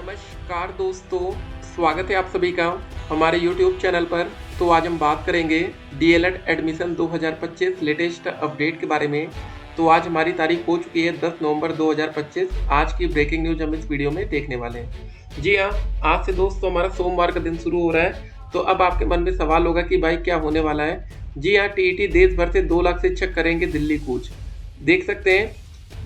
नमस्कार दोस्तों, स्वागत है आप सभी का हमारे YouTube चैनल पर। तो आज हम बात करेंगे डीएलएड एडमिशन 2025 लेटेस्ट अपडेट के बारे में। तो आज हमारी तारीख हो चुकी है 10 नवंबर 2025। आज की ब्रेकिंग न्यूज हम इस वीडियो में देखने वाले हैं। जी हाँ, आज से दोस्तों हमारा सोमवार का दिन शुरू हो रहा है। तो अब आपके मन में सवाल होगा कि भाई क्या होने वाला है। जी हाँ, टीईटी देश भर से 2 लाख शिक्षक करेंगे दिल्ली कूच। देख सकते हैं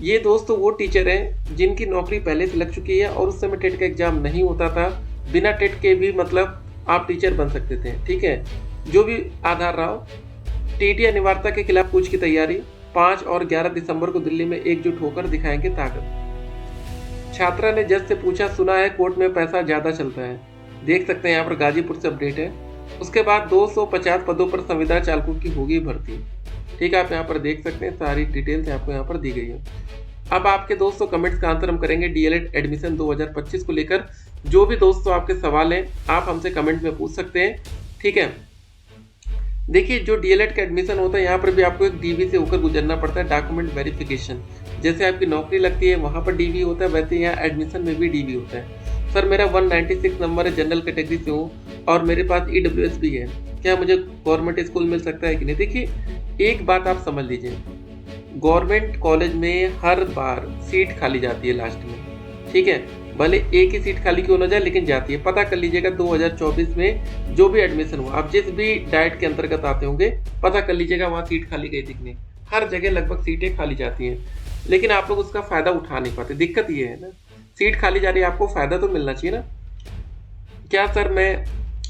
ये दोस्तों वो टीचर हैं जिनकी नौकरी पहले से लग चुकी है और उस समय टेट का एग्जाम नहीं होता था। बिना टेट के भी मतलब आप टीचर बन सकते थे। ठीक है, जो भी आधार रहा हो। टीईटी अनिवार्यता के खिलाफ कूच की तैयारी। 5 और 11 दिसंबर को दिल्ली में एकजुट होकर दिखाएंगे ताकत। छात्रा ने जज से पूछा, सुना है कोर्ट में पैसा ज्यादा चलता है। देख सकते हैं यहाँ पर गाजीपुर से अपडेट है। उसके बाद 250 पदों पर संविदा चालकों की होगी भर्ती। ठीक है, आप यहाँ पर देख सकते हैं सारी डिटेल्स आपको यहाँ पर दी गई है। अब आपके दोस्तों कमेंट्स का आंसर हम करेंगे डीएलएड एडमिशन 2025 को लेकर। जो भी दोस्तों आपके सवाल हैं आप हमसे कमेंट में पूछ सकते हैं। ठीक है, देखिए जो डीएलएड का एडमिशन होता है यहाँ पर भी आपको एक डीवी से होकर गुजरना पड़ता है, डॉक्यूमेंट वेरिफिकेशन। जैसे आपकी नौकरी लगती है वहाँ पर डीवी होता है, वैसे यहाँ एडमिशन में भी डीवी होता है। सर मेरा 196 नंबर है, जनरल कैटेगरी से हूँ और मेरे पास ईडब्ल्यूएस भी है, क्या मुझे गवर्नमेंट स्कूल मिल सकता है कि नहीं। देखिए एक बात आप समझ लीजिए, गवर्नमेंट कॉलेज में हर बार सीट खाली जाती है लास्ट में। ठीक है, भले एक ही सीट खाली क्यों ना जाए लेकिन जाती है। पता कर लीजिएगा 2024 में जो भी एडमिशन हुआ, आप जिस भी डाइट के अंतर्गत आते होंगे पता कर लीजिएगा वहाँ सीट खाली गई दिखने। हर जगह लगभग सीटें खाली जाती हैं, लेकिन आप लोग उसका फायदा उठा नहीं पाते। दिक्कत ये है ना, सीट खाली जा रही है, आपको फायदा तो मिलना चाहिए ना। क्या सर मैं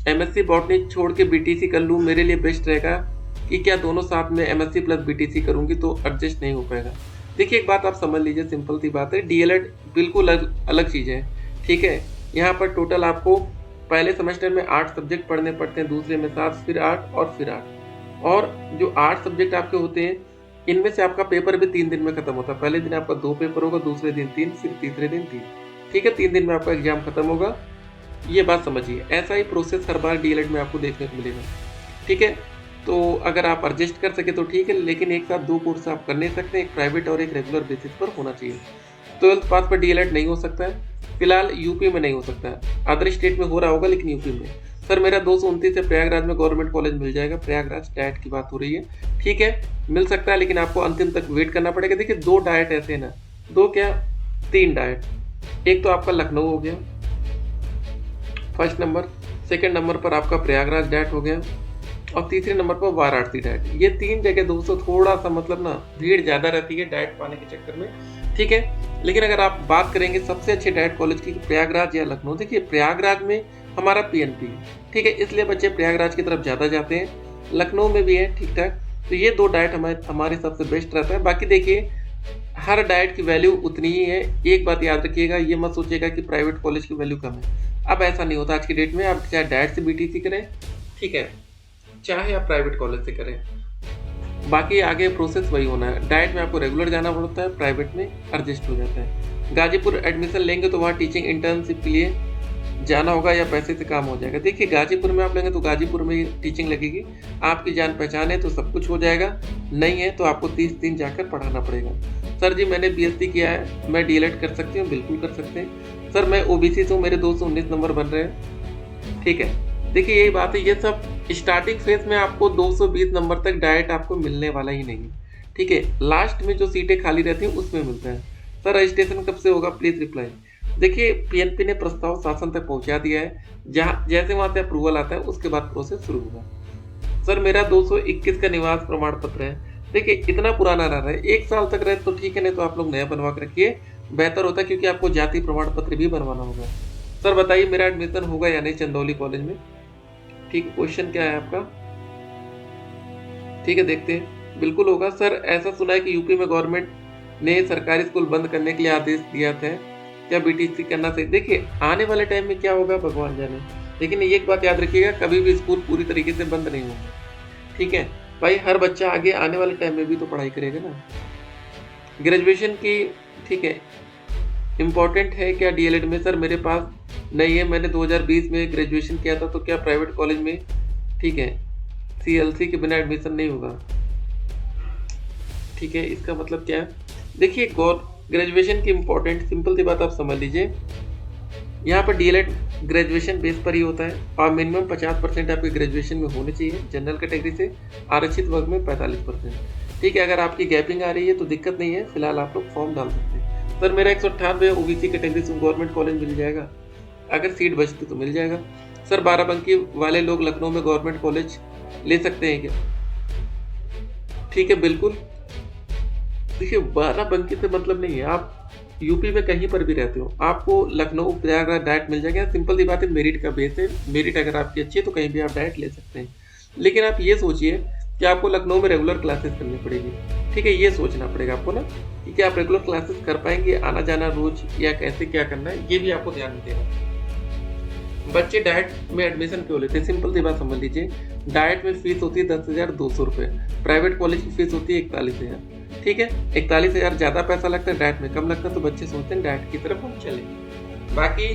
एमएससी बॉटनी छोड़ के बीटीसी कर लूँ, मेरे लिए बेस्ट रहेगा कि क्या दोनों साथ में एमएससी प्लस बीटीसी करूंगी तो एडजस्ट नहीं हो पाएगा। देखिए एक बात आप समझ लीजिए, सिंपल सी बात है, डीएलएड बिल्कुल अलग चीज़ है। ठीक है, यहाँ पर टोटल आपको पहले सेमेस्टर में 8 सब्जेक्ट पढ़ने पड़ते हैं, दूसरे में 7, फिर 8 और फिर 8। और जो 8 सब्जेक्ट आपके होते हैं इनमें से आपका पेपर भी 3 दिन में खत्म होता है। पहले दिन आपका 2 पेपर होगा, दूसरे दिन 3, फिर तीसरे दिन 3। ठीक है, 3 दिन में आपका एग्जाम खत्म होगा। ये बात समझिए, ऐसा ही प्रोसेस हर बार डीएलएड में आपको देखने को मिलेगा। ठीक है, तो अगर आप एडजस्ट कर सके तो ठीक है, लेकिन एक साथ 2 कोर्स आप कर नहीं सकते, एक प्राइवेट और एक रेगुलर बेसिस पर होना चाहिए। 12th पास पर डीएलएड नहीं हो सकता है, फिलहाल यूपी में नहीं हो सकता है, अदर स्टेट में हो रहा होगा लेकिन यूपी में। सर मेरा 229 से प्रयागराज में गवर्नमेंट कॉलेज मिल जाएगा, प्रयागराज डाइट की बात हो रही है। ठीक है, मिल सकता है लेकिन आपको अंतिम तक वेट करना पड़ेगा। देखिए 2 डाइट ऐसे ना, 2 क्या 3 डाइट। एक तो आपका लखनऊ हो गया फर्स्ट नंबर, सेकेंड नंबर पर आपका प्रयागराज डाइट हो गया और तीसरे नंबर पर वाराणसी डाइट। ये 3 जगह दोस्तों थोड़ा सा मतलब ना भीड़ ज़्यादा रहती है डाइट पाने के चक्कर में। ठीक है, लेकिन अगर आप बात करेंगे सबसे अच्छे डाइट कॉलेज की, प्रयागराज या लखनऊ, देखिए प्रयागराज में हमारा पीएनपी है। ठीक है, इसलिए बच्चे प्रयागराज की तरफ ज़्यादा जाते हैं। लखनऊ में भी है ठीक ठाक। तो ये 2 डाइट हमारे सबसे बेस्ट रहता है। बाकी देखिए हर डाइट की वैल्यू उतनी ही है। एक बात याद रखिएगा, ये मत सोचिएगा कि प्राइवेट कॉलेज की वैल्यू कम है। अब ऐसा नहीं होता आज की डेट में। आप चाहे डाइट से बीटीसी करें, ठीक है, चाहे आप प्राइवेट कॉलेज से करें, बाकी आगे प्रोसेस वही होना है। डाइट में आपको रेगुलर जाना पड़ता है, प्राइवेट में एडजस्ट हो जाता है। गाजीपुर एडमिशन लेंगे तो वहाँ टीचिंग इंटर्नशिप के लिए जाना होगा या पैसे से काम हो जाएगा। देखिए गाजीपुर में आप लेंगे तो गाजीपुर में ही टीचिंग लगेगी। आपकी जान पहचान है तो सब कुछ हो जाएगा, नहीं है तो आपको 30 दिन जाकर पढ़ाना पड़ेगा। सर जी मैंने बीएससी किया है, मैं डीएलएड कर सकती हूँ, बिल्कुल कर सकते हैं। सर मैं ओबीसी से हूँ, मेरे 219 नंबर बन रहे हैं। ठीक है, देखिए यही बात है, ये सब स्टार्टिंग फेज में आपको 220 नंबर तक डाइट आपको मिलने वाला ही नहीं। ठीक है, लास्ट में जो सीटें खाली रहती हैं उसमें मिलता है। सर रजिस्ट्रेशन कब से होगा, प्लीज रिप्लाई। देखिए पीएनपी ने प्रस्ताव शासन तक पहुंचा दिया है, जहां जैसे वहां से अप्रूवल आता है उसके बाद प्रोसेस शुरू होगा। सर मेरा 221 का निवास प्रमाण पत्र है। देखिए इतना पुराना रहा है, 1 साल तक रहे तो ठीक है, नहीं तो आप लोग नया बनवा के रखिए, बेहतर होता है, क्योंकि आपको जाति प्रमाण पत्र भी बनवाना होगा। सर बताइए मेरा एडमिशन होगा या नहीं चंदौली कॉलेज में। ठीक है, क्वेश्चन क्या है आपका। ठीक है, देखते हैं, बिल्कुल होगा। सर ऐसा सुना है कि यूपी में गवर्नमेंट ने सरकारी स्कूल बंद करने के लिए आदेश दिया था, क्या बीटीसी करना सही। देखिए आने वाले टाइम में क्या होगा भगवान जाने, लेकिन एक बात याद रखिएगा, कभी भी स्कूल पूरी तरीके से बंद नहीं होगा। ठीक है भाई, हर बच्चा आगे आने वाले टाइम में भी तो पढ़ाई करेगा ना। ग्रेजुएशन की, ठीक है, इम्पोर्टेंट है क्या डीएलएड में। सर मेरे पास नहीं है, मैंने 2020 में ग्रेजुएशन किया था, तो क्या प्राइवेट कॉलेज में, ठीक है, सीएलसी के बिना एडमिशन नहीं होगा। ठीक है, इसका मतलब क्या है। देखिए ग्रेजुएशन की इम्पोर्टेंट सिंपल सी बात आप समझ लीजिए, यहाँ पर डीएलएड ग्रेजुएशन बेस पर ही होता है और मिनिमम 50% आपके ग्रेजुएशन में होने चाहिए जनरल कैटेगरी से, आरक्षित वर्ग में 45%। ठीक है, अगर आपकी गैपिंग आ रही है तो दिक्कत नहीं है, फिलहाल आप लोग फॉर्म डाल सकते हैं। सर मेरा 198 ओबीसी कैटेगरी से गवर्नमेंट कॉलेज मिल जाएगा, अगर सीट बचती तो मिल जाएगा। सर 12 वाले लोग लखनऊ में गवर्नमेंट कॉलेज ले सकते हैं क्या? ठीक है, बिल्कुल। देखिए 12 से मतलब नहीं है, आप यूपी में कहीं पर भी रहते हो, आपको लखनऊ प्रयागराज डायरेक्ट मिल जाएगा। सिंपल सी बात है, मेरिट का बेस है, मेरिट अगर आपकी अच्छी है तो कहीं भी आप डायरेक्ट ले सकते हैं। लेकिन आप ये सोचिए कि आपको लखनऊ में रेगुलर क्लासेस करनी पड़ेगी। ठीक है, ये सोचना पड़ेगा आपको ना कि क्या आप रेगुलर क्लासेस कर पाएंगे, आना जाना रोज, या कैसे क्या करना है, ये भी आपको ध्यान देना। बच्चे डाइट में एडमिशन क्यों लेते हैं? सिंपल सी बात समझ लीजिए, डाइट में फीस होती है 10,200 रुपये, प्राइवेट कॉलेज की फीस होती है 41,000। ठीक है, 41,000 ज़्यादा पैसा लगता है, डाइट में कम लगता है, तो बच्चे सोचते हैं डाइट की तरफ हम चले। बाकी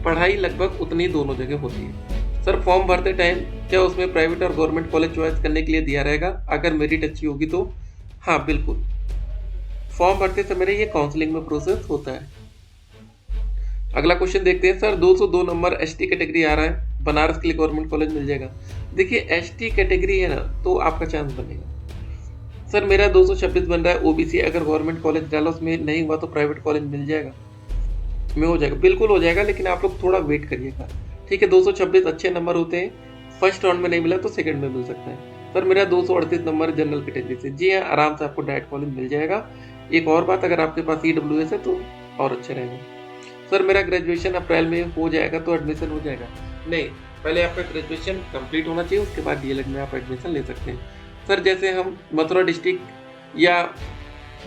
पढ़ाई लगभग उतनी दोनों जगह होती है। सर फॉर्म भरते टाइम क्या उसमें प्राइवेट और गवर्नमेंट कॉलेज चॉइस करने के लिए दिया रहेगा अगर मेरिट अच्छी होगी तो? हाँ बिल्कुल, फॉर्म भरते समय ये काउंसलिंग में प्रोसेस होता है। अगला क्वेश्चन देखते हैं। सर 202 नंबर एसटी कैटेगरी आ रहा है, बनारस के लिए गवर्नमेंट कॉलेज मिल जाएगा? देखिए एसटी कैटेगरी है ना, तो आपका चांस बनेगा। सर मेरा 226 बन रहा है ओबीसी, अगर गवर्नमेंट कॉलेज डाला उसमें नहीं हुआ तो प्राइवेट कॉलेज मिल जाएगा? में हो जाएगा, बिल्कुल हो जाएगा, लेकिन आप लोग थोड़ा वेट करिएगा। ठीक है, 226 अच्छे नंबर होते हैं, फर्स्ट राउंड में नहीं मिला तो सेकंड में मिल सकता है। सर मेरा 238 नंबर जनरल कैटेगरी से, जी हाँ आराम से आपको डायरेक्ट कॉलेज मिल जाएगा। एक और बात, अगर आपके पास ईडब्ल्यूएस है तो और अच्छा रहेगा। सर मेरा ग्रेजुएशन अप्रैल में हो जाएगा तो एडमिशन हो जाएगा? नहीं, पहले आपका ग्रेजुएशन कंप्लीट होना चाहिए, उसके बाद डीएलएड में आप एडमिशन ले सकते हैं। सर जैसे हम मथुरा डिस्ट्रिक्ट या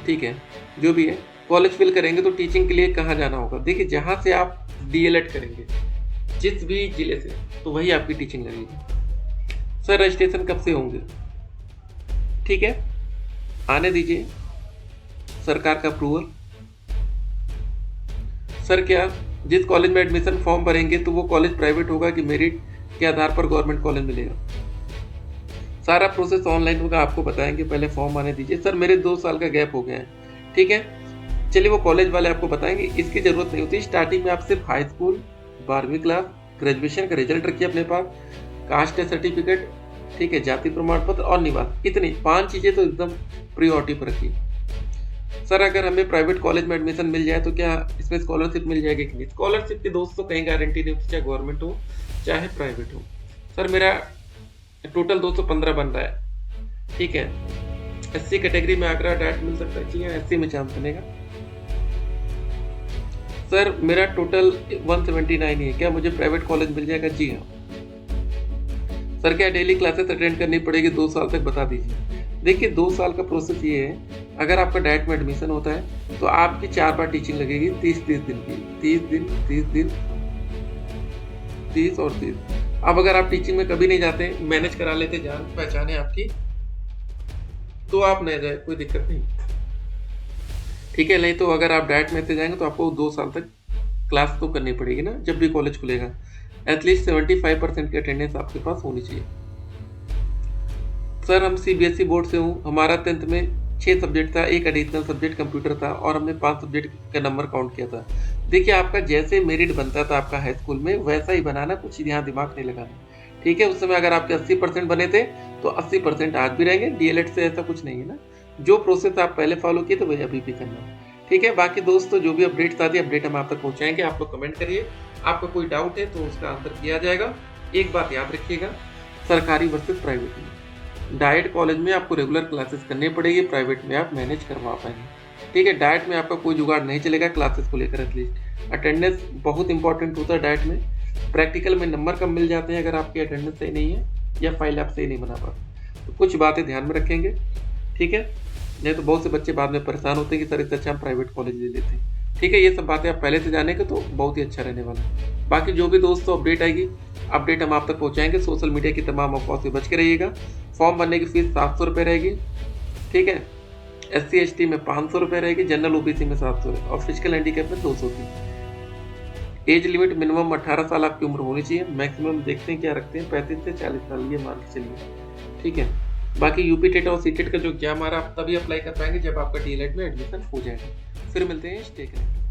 ठीक है जो भी है कॉलेज फिल करेंगे तो टीचिंग के लिए कहाँ जाना होगा? देखिए जहाँ से आप डीएलएड करेंगे जिस भी जिले से, तो वही आपकी टीचिंग लगेगी। सर रजिस्ट्रेशन कब से होंगे? ठीक है, आने दीजिए सरकार का अप्रूवल। सर क्या जिस कॉलेज में एडमिशन फॉर्म भरेंगे तो वो कॉलेज प्राइवेट होगा कि मेरिट के आधार पर गवर्नमेंट कॉलेज मिलेगा? सारा प्रोसेस ऑनलाइन होगा, आपको बताएंगे, पहले फॉर्म आने दीजिए। सर मेरे 2 साल का गैप हो गया है। ठीक है, चलिए वो कॉलेज वाले आपको बताएंगे, इसकी जरूरत नहीं होती। स्टार्टिंग में आप सिर्फ हाई स्कूल, 12वीं क्लास, ग्रेजुएशन का रिजल्ट रखिए अपने पास, कास्ट सर्टिफिकेट, ठीक है, जाति प्रमाण पत्र और निवास, इतनी 5 चीजें तो एकदम प्रियोरिटी पर रखिए। सर अगर हमें प्राइवेट कॉलेज में एडमिशन मिल जाए तो क्या इसमें स्कॉलरशिप मिल जाएगी कि नहीं? स्कॉलरशिप की दोस्तों कहीं गारंटी नहीं होती, चाहे गवर्नमेंट हो चाहे प्राइवेट हो। सर मेरा टोटल 215 बन रहा है। ठीक है, एससी कैटेगरी में आगरा डायरेक्ट मिल सकता है? जी हाँ, एससी में चांस बनेगा। सर मेरा टोटल 179 ही है, क्या मुझे प्राइवेट कॉलेज मिल जाएगा? जी हाँ। सर क्या डेली क्लासेस अटेंड करनी पड़ेगी 2 साल तक? बता दीजिए। देखिए 2 साल का प्रोसेस ये है, अगर आपका डायरेक्ट में एडमिशन होता है तो आपकी 4 बार टीचिंग लगेगी 30-30 दिन की, 30 दिन 30 दिन 30 और 30। अब अगर आप टीचिंग में कभी नहीं जाते, मैनेज करा लेते, जान पहचान है आपकी, तो आप नहीं जाए, कोई दिक्कत नहीं। ठीक है, नहीं तो अगर आप डायरेक्ट में से जाएंगे तो आपको 2 साल तक क्लास तो करनी पड़ेगी ना, जब भी कॉलेज खुलेगा। एटलीस्ट 75% की अटेंडेंस आपके पास होनी चाहिए। सर हम सीबीएसई बोर्ड से हूँ, हमारा 10th में 6 सब्जेक्ट था, एक एडिशनल सब्जेक्ट कंप्यूटर था और हमने 5 सब्जेक्ट का नंबर काउंट किया था। देखिए आपका जैसे मेरिट बनता था आपका हाई स्कूल में, वैसा ही बनाना, कुछ यहाँ दिमाग नहीं लगाना। ठीक है, उस समय अगर आपके 80% बने थे तो 80% आज भी रहेंगे। डीएलएड से ऐसा कुछ नहीं है ना, जो प्रोसेस आप पहले फॉलो किए थे वही अभी भी करना। ठीक है, बाकी दोस्तों जो भी अपडेट्स आती है अपडेट हम आप तक पहुँचाएंगे। आप लोग कमेंट करिए, आपका कोई डाउट है तो उसका आंसर किया जाएगा। एक बात याद रखिएगा, सरकारी वर्सेस प्राइवेट में, डाइट कॉलेज में आपको रेगुलर क्लासेस करनी पड़ेगी, प्राइवेट में आप मैनेज करवा पाएंगे। ठीक है, डाइट में आपका कोई जुगाड़ नहीं चलेगा क्लासेस को लेकर। एटलीस्ट अटेंडेंस बहुत इंपॉर्टेंट होता है डाइट में। प्रैक्टिकल में नंबर कम मिल जाते हैं अगर आपकी अटेंडेंस सही नहीं है या फाइल आप सही नहीं बना पाते, तो कुछ बातें ध्यान में रखेंगे। ठीक है, नहीं तो बहुत से बच्चे बाद में परेशान होते हैं कि सर इससे अच्छा हम प्राइवेट कॉलेज ले लेते हैं। ठीक है, ये सब बातें आप पहले से जानेंगे तो बहुत ही अच्छा रहने वाला है। बाकी जो भी दोस्तों अपडेट आएगी, अपडेट हम आप तक पहुंचाएंगे। सोशल मीडिया की तमाम अफवाह से बच के रहिएगा। फॉर्म भरने की फीस 700 रुपये रहेगी। ठीक है, SC ST में 500 रुपये रहेगी, जनरल OBC में 700 है और फिजिकल हैंडीकैप में 200 थी। एज लिमिट मिनिमम 18 साल आपकी उम्र होनी चाहिए। मैक्सिमम देखते हैं क्या रखते हैं, 35 से 40 साल, ये मान के चलिए। ठीक है, बाकी यूपी टेट और सीटेट का जो एग्जाम आ रहा है आप तभी अप्लाई कर पाएंगे जब आपका डीएलएड में एडमिशन हो जाएगा। फिर मिलते हैं, स्टे कनेक्टेड।